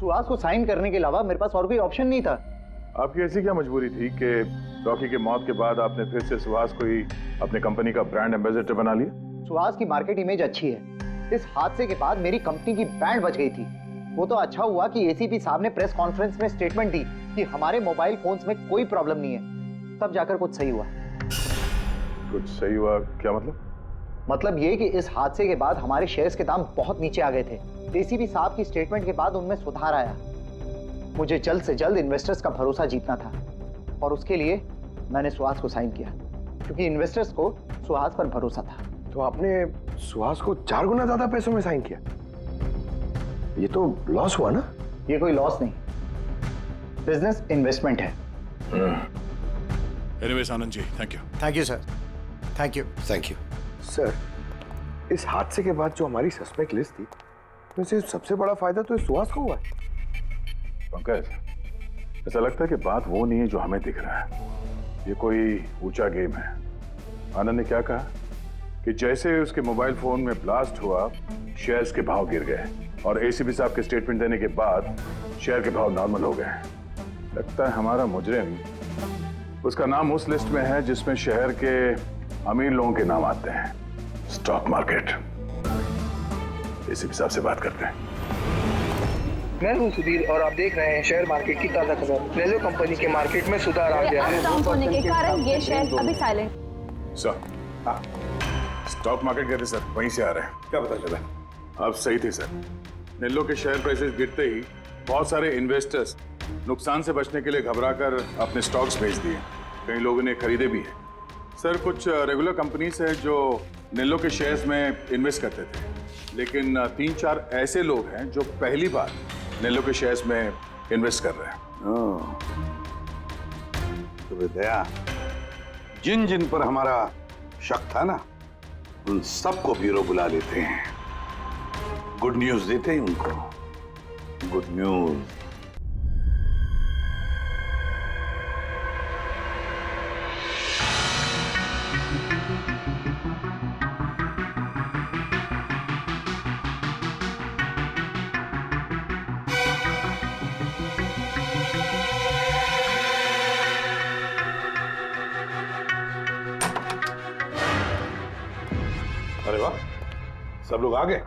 सुहास को साइन करने के अलावा मेरे पास और कोई ऑप्शन नहीं था। आपकी ऐसी क्या मजबूरी थी कि रॉकी के मौत के बाद आपने फिर से सुहास को ही अपने कंपनी का ब्रांड एम्बेसडर बना लिया? सुहास की मार्केट इमेज अच्छी है। इस हादसे के बाद मेरी कंपनी की ब्रांड बच गई थी। वो तो अच्छा हुआ कि एसीपी साहब ने प्रेस कॉन्फ्रेंस में स्टेटमेंट दी कि हमारे मोबाइल फोन्स में कोई प्रॉब्लम नहीं है, तब जाकर कुछ सही हुआ। कुछ सही हुआ क्या मतलब? मतलब ये कि इस हादसे के बाद हमारे शेयर्स के दाम बहुत नीचे आ गए थे। एसीपी साहब की स्टेटमेंट के बाद उनमें सुधार आया। मुझे जल्द से जल्द इन्वेस्टर्स का भरोसा जीतना था और उसके लिए मैंने सुहास को साइन किया, क्योंकि इन्वेस्टर्स को सुहास पर भरोसा था। तो आपने सुहास को 4 गुना ज्यादा पैसों में साइन किया? ये तो लॉस हुआ ना? ये कोई लॉस नहीं, बिजनेस इन्वेस्टमेंट है। Anyways Anand ji, thank you. Thank you sir, thank you. Thank you sir. इस हादसे के बाद जो हमारी सस्पेक्ट लिस्ट थी, वैसे सबसे बड़ा फायदा तो इस सुहास को हुआ है। पंकज, ऐसा लगता है कि बात वो नहीं है जो हमें दिख रहा है। ये कोई ऊंचा गेम है। आनंद ने क्या कहा कि जैसे उसके मोबाइल फोन में ब्लास्ट हुआ, शेयर्स के भाव गिर गए, और एसीपी साहब के स्टेटमेंट देने के बाद शेयर के भाव नॉर्मल हो गए। लगता है हमारा मुजरिम, उसका नाम उस लिस्ट में है जिसमें शहर के अमीर लोगों के नाम आते हैं, स्टॉक मार्केट। एसीपी साहब से बात करते हैं। मैं हूं सुधीर और आप देख रहे हैं शेयर मार्केट की ताजा खबर। नेलो कंपनी के मार्केट में सुधार आ गया है। डाउन होने के कारण ये शेयर अभी साइलेंट। सर, स्टॉक मार्केट गए थे सर, वहीं से आ रहे हैं। क्या पता चला? आप सही थे सर। नेलो के शेयर प्राइसेस गिरते ही बहुत सारे इन्वेस्टर्स नुकसान से बचने के लिए घबराकर अपने स्टॉक्स बेच दिए। कई लोगों ने खरीदे भी हैं। सर, कुछ रेगुलर कंपनीज है जो नेलो के शेयर्स में इन्वेस्ट करते थे, लेकिन 3-4 ऐसे लोग हैं जो पहली बार नेलो के शेयर्स में इन्वेस्ट कर रहे हैं। तो दया, जिन जिन पर हमारा शक था ना, उन सबको ब्यूरो बुला लेते हैं, गुड न्यूज देते हैं उनको। Good news. अरे वाह, सब लोग आ गए।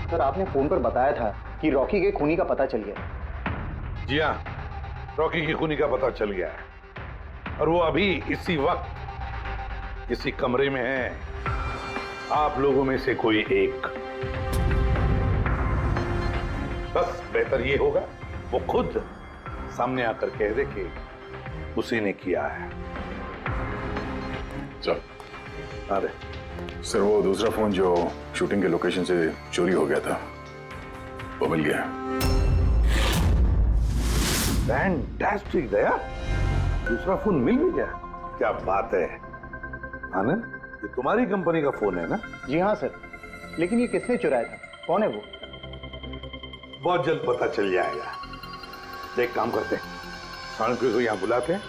सर आपने फोन पर बताया था कि रॉकी के खूनी का पता चल गया। जी हाँ, रॉकी की खूनी का पता चल गया है और वो अभी इसी वक्त इसी कमरे में है। आप लोगों में से कोई एक, बस बेहतर ये होगा वो खुद सामने आकर कह दे कि उसी ने किया है। चल आ रहे। सर वो दूसरा फोन जो शूटिंग के लोकेशन से चोरी हो गया था वो मिल गया। फैंटास्टिक दया, दूसरा फोन मिल भी गया। क्या बात है आनंद, ये तुम्हारी कंपनी का फोन है ना? जी हाँ सर, लेकिन ये किसने चुराया था, कौन है वो? बहुत जल्द पता चल जाएगा। एक काम करते हैं, साणुके को यहाँ बुलाते हैं,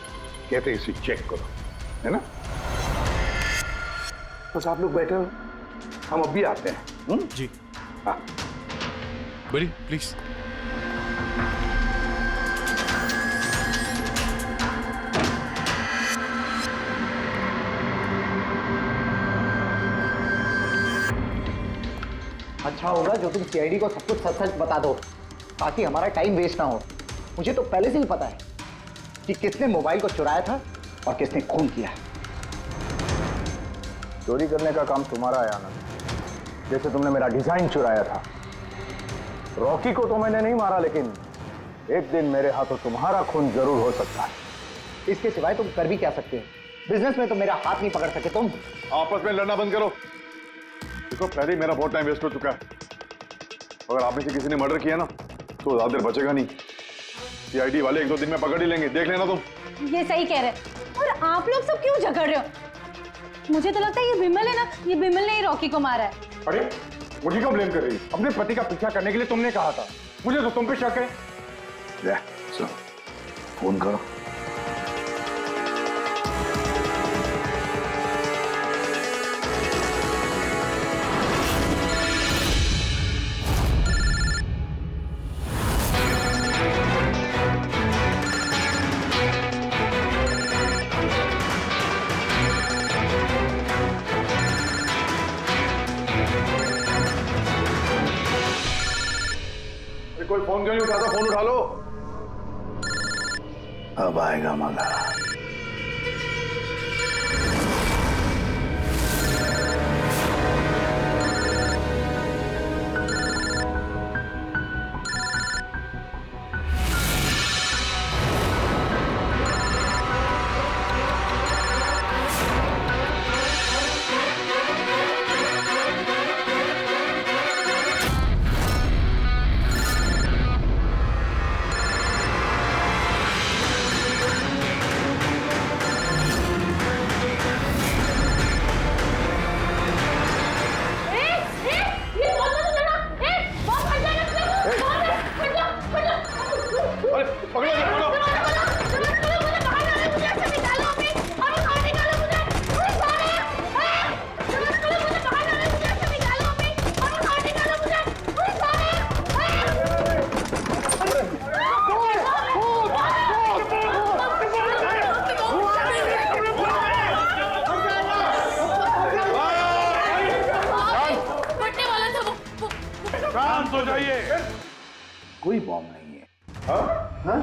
कहते हैं इसे चेक करो, है ना? बस आप लोग बैठे हो, हम अभी आते हैं। जी हाँ बड़ी प्लीज। अच्छा होगा जो तुम सीआईडी को सब कुछ सच सच बता दो, ताकि हमारा टाइम वेस्ट ना हो। मुझे तो पहले से ही पता है कि किसने मोबाइल को चुराया था और किसने खून किया। चोरी करने का काम तुम्हारा है आनंद, जैसे तुमने मेरा डिजाइन चुराया था। रॉकी को तो मैंने नहीं मारा, लेकिन एक दिन मेरे हाथों तुम्हारा खून जरूर हो सकता है। इसके सिवाय तुम कर भी क्या सकते हो? बिजनेस में तो मेरा हाथ नहीं पकड़ सके तुम। आपस में लड़ना बंद करो। देखो पहले ही मेरा बहुत टाइम वेस्ट हो चुका है। अगर आप में से किसी ने मर्डर किया ना तो ज्यादा देर बचेगा नहीं। सीआईडी वाले 1-2 दिन में पकड़ ही लेंगे, देख लेना तुम। ये सही कह रहे हैं। और आप लोग सब क्यों झगड़ रहे हो? मुझे तो लगता है ये बिमल है ना, ये बिमल ने ही रॉकी को मारा है। अरे मुझे क्यों ब्लेम कर रही है? अपने पति का पीछा करने के लिए तुमने कहा था, मुझे तो तुम पे शक है। ले, चलो फोन करो। कोई फोन क्यों नहीं उठाता? फोन उठा लो। अब आएगा मजा। शांत हो जाइए। कोई बॉम्ब नहीं है। हाँ?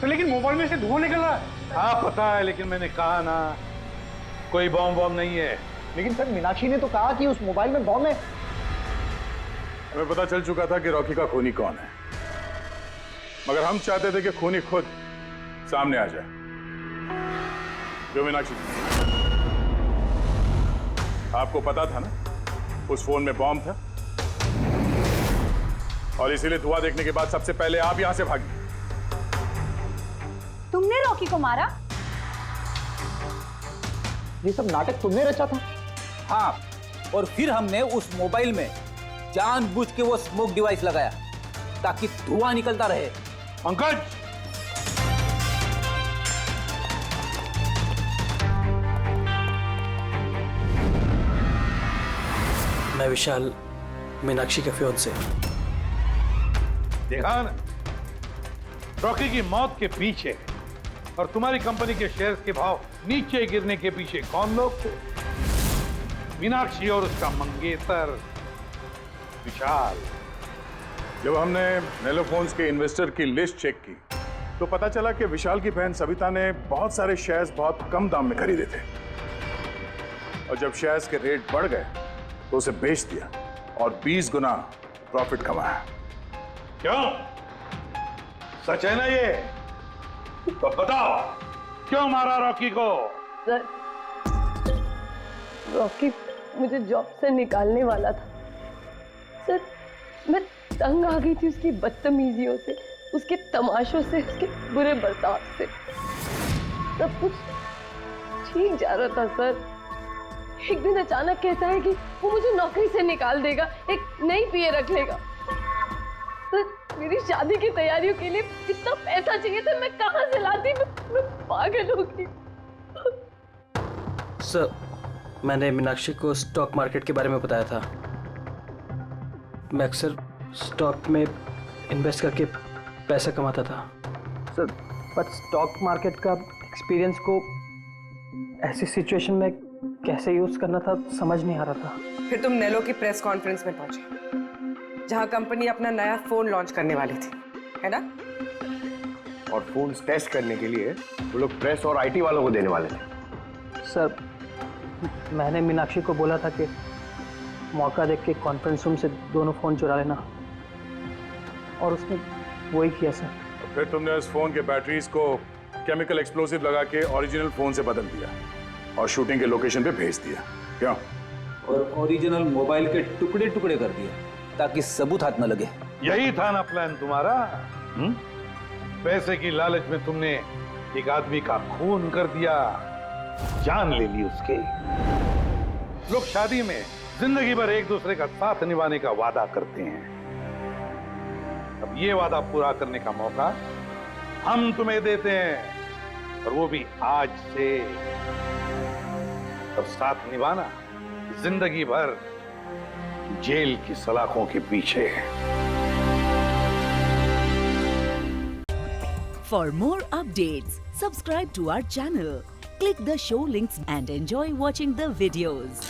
तो लेकिन मोबाइल में से धुआं निकल रहा है। हाँ पता है, लेकिन मैंने कहा ना कोई बॉम्ब नहीं है। लेकिन सर मीनाक्षी ने तो कहा कि उस मोबाइल में बॉम्ब है। हमें पता चल चुका था कि रॉकी का खूनी कौन है, मगर हम चाहते थे कि खूनी खुद सामने आ जाए। जो मीनाक्षी, आपको पता था ना उस फोन में बॉम्ब था, और इसीलिए धुआं देखने के बाद सबसे पहले आप यहां से भागी। तुमने रॉकी को मारा? ये सब नाटक तुमने रचा था? हाँ, और फिर हमने उस मोबाइल में जानबूझ के वो स्मोक डिवाइस लगाया ताकि धुआं निकलता रहे। पंकज, मैं विशाल, मीनाक्षी के फ्योन से। देखा ना, रॉकी की मौत के पीछे और तुम्हारी कंपनी के शेयर्स के भाव नीचे गिरने के पीछे कौन लोग थे? मीनाक्षी और उसका मंगेतर विशाल। जब हमने नेलोफोन्स के इन्वेस्टर की लिस्ट चेक की तो पता चला कि विशाल की बहन सविता ने बहुत सारे शेयर्स बहुत कम दाम में खरीदे थे और जब शेयर्स के रेट बढ़ गए तो उसे बेच दिया और 20 गुना प्रॉफिट कमाया। क्यों? सच है ना ये? तो बताओ क्यों मारा रॉकी को? सर, रॉकी मुझे जॉब से निकालने वाला था सर। मैं तंग आ गई थी उसकी बदतमीजियों से, उसके तमाशों से, उसके बुरे बर्ताव से। सब कुछ ठीक जा रहा था सर। एक दिन अचानक कहता है कि वो मुझे नौकरी से निकाल देगा, एक नई पीए रख लेगा। सर, मेरी शादी की तैयारियों के लिए इतना पैसा चाहिए था, मैं कहां से लाती? मैं पागल हो गई। सर, मैंने मीनाक्षी को स्टॉक मार्केट के बारे में बताया था। मैं अक्सर स्टॉक में इन्वेस्ट करके पैसा कमाता था सर, बट स्टॉक मार्केट का एक्सपीरियंस को ऐसी सिचुएशन में कैसे यूज करना था समझ नहीं आ रहा था। फिर तुम नेलो की प्रेस कॉन्फ्रेंस में पहुंचे जहां कंपनी अपना नया फोन लॉन्च करने वाली थी, है ना? और फोन टेस्ट करने के लिए वो लोग प्रेस और आईटी वालों को देने वाले थे। सर, मैंने मीनाक्षी को बोला था कि मौका देख के कॉन्फ्रेंस रूम से दोनों फोन चुरा लेना, और उसने वही किया सर। फिर तुमने उस फोन के बैटरीज को केमिकल एक्सप्लोसिव लगा के ओरिजिनल फोन से बदल दिया और शूटिंग के लोकेशन पे भेज दिया। क्यों? और ओरिजिनल मोबाइल के टुकड़े टुकड़े कर दिए ताकि सबूत हाथ न लगे। यही था ना प्लान तुम्हारा? पैसे की लालच में तुमने एक आदमी का खून कर दिया, जान ले ली उसके। लोग शादी में जिंदगी भर एक दूसरे का साथ निभाने का वादा करते हैं। अब ये वादा पूरा करने का मौका हम तुम्हें देते हैं, और वो भी आज से। अब साथ निभाना जिंदगी भर जेल की सलाखों के पीछे। For more updates, subscribe to our channel, click the show links and enjoy watching the videos.